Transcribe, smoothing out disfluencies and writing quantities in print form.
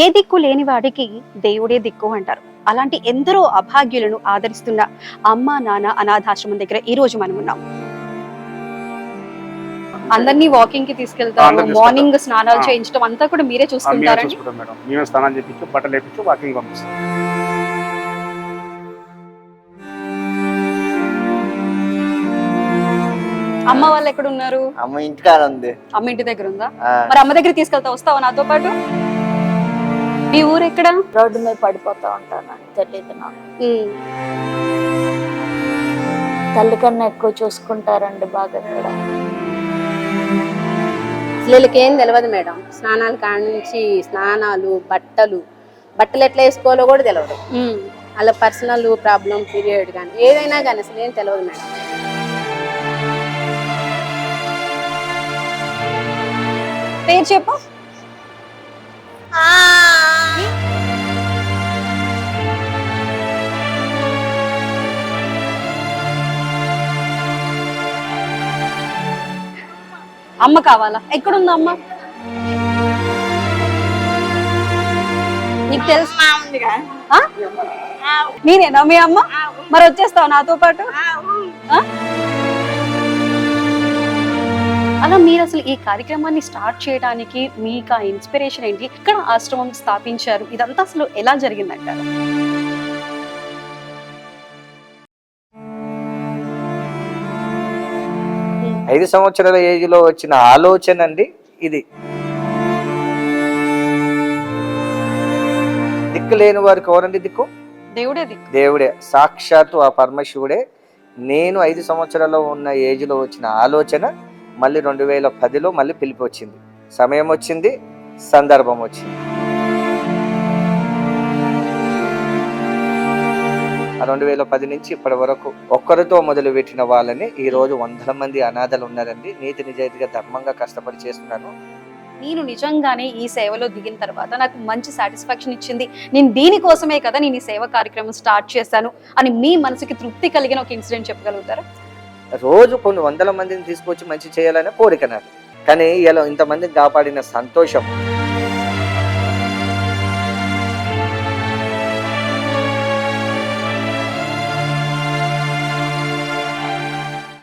ఏ దిక్కు లేని వాడికి దేవుడే దిక్కు అంటారు. అలాంటి ఎందరో అభాగ్యులను ఆదరిస్తున్న అమ్మ నాన్న అనాథాశ్రమం దగ్గర ఈ రోజు మనం ఉన్నాం. అందరినీ వాకింగ్ కి తీసుకెళ్తారు, అందరిని మార్నింగ్ తీసుకెళ్తాం. స్నానాలు చేయించడం అంతా కూడా మీరే మేమే చూసుకుంటారండి. చూసుకుంటాం మేడం. మేమే స్నానం చేయించు, బట్టలు వేపించు, వాకింగ్ పంపిస్తాం. అమ్మ వాళ్ళు ఎక్కడ ఉన్నారు? అమ్మ ఇంటికాడ ఉంది. అమ్మ ఇంటి దగ్గర ఉందా? మరి అమ్మ దగ్గర తీసుకెళ్తా, వస్తావా నాతో పాటు? మీ ఊరు ఎక్కడ? రోడ్డు మీద పడిపోతా ఉంటాను, తెలియదు నాకు. తల్లి కన్నా ఎక్కువ చూసుకుంటారండి బాగా ఇక్కడ. పిల్లలకేం తెలియదు మేడం. స్నానాల కానించి స్నానాలు, బట్టలు ఎట్లా వేసుకోవాలో కూడా తెలియదు. అలా పర్సనల్ ప్రాబ్లం, పీరియడ్ కానీ ఏదైనా కానీ అసలు ఏం తెలియదు మేడం. పేరు చెప్పు. అమ్మ కావాలా? ఎక్కడుందా అమ్మ? నీకు తెలుసు? ఆ? నేనేనా మీ అమ్మ? మరి వచ్చేస్తావు నాతో పాటు? ఆ? అలా మీరు అసలు ఈ కార్యక్రమాన్ని స్టార్ట్ చేయడానికి మీకు ఆ ఇన్స్పిరేషన్ ఏంటి? ఇక్కడ ఆశ్రమం స్థాపించారు, ఇదంతా అసలు ఎలా జరిగిందంటారు? ఐదు సంవత్సరాల ఏజ్ లో వచ్చిన ఆలోచన అండి ఇది. దిక్కు లేని వారికి ఎవరండి దిక్కు? దేవుడే దిక్కు. దేవుడే, సాక్షాత్తు ఆ పరమశివుడే. నేను 5 సంవత్సరాల్లో ఉన్న ఏజ్ లో వచ్చిన ఆలోచన మళ్ళీ 2010లో మళ్ళీ పిలిపి వచ్చింది, సమయం వచ్చింది, సందర్భం వచ్చింది. ఆ 2010 నుంచి ఇప్పటి వరకు ఒక్కరితో మొదలు పెట్టిన వాళ్ళని ఈ రోజు 100 మంది అనాథలు ఉన్నారండి. నీతి నిజాయితీగా ధర్మంగా కష్టపడి చేస్తున్నాను. నేను నిజంగానే ఈ సేవలో దిగిన తర్వాత నాకు మంచి సాటిస్ఫాక్షన్ ఇచ్చింది. నేను దీనికోసమే కదా నేను ఈ సేవ కార్యక్రమం స్టార్ట్ చేశాను అని మీ మనసుకి తృప్తి కలిగిన ఒక ఇన్సిడెంట్ చెప్పగలుగుతారా? రోజు కొన్ని 100 మందిని తీసుకొచ్చి మంచి చేయాలనే కోరిక నాకు. కానీ ఇలా ఇంతమందిని కాపాడిన సంతోషం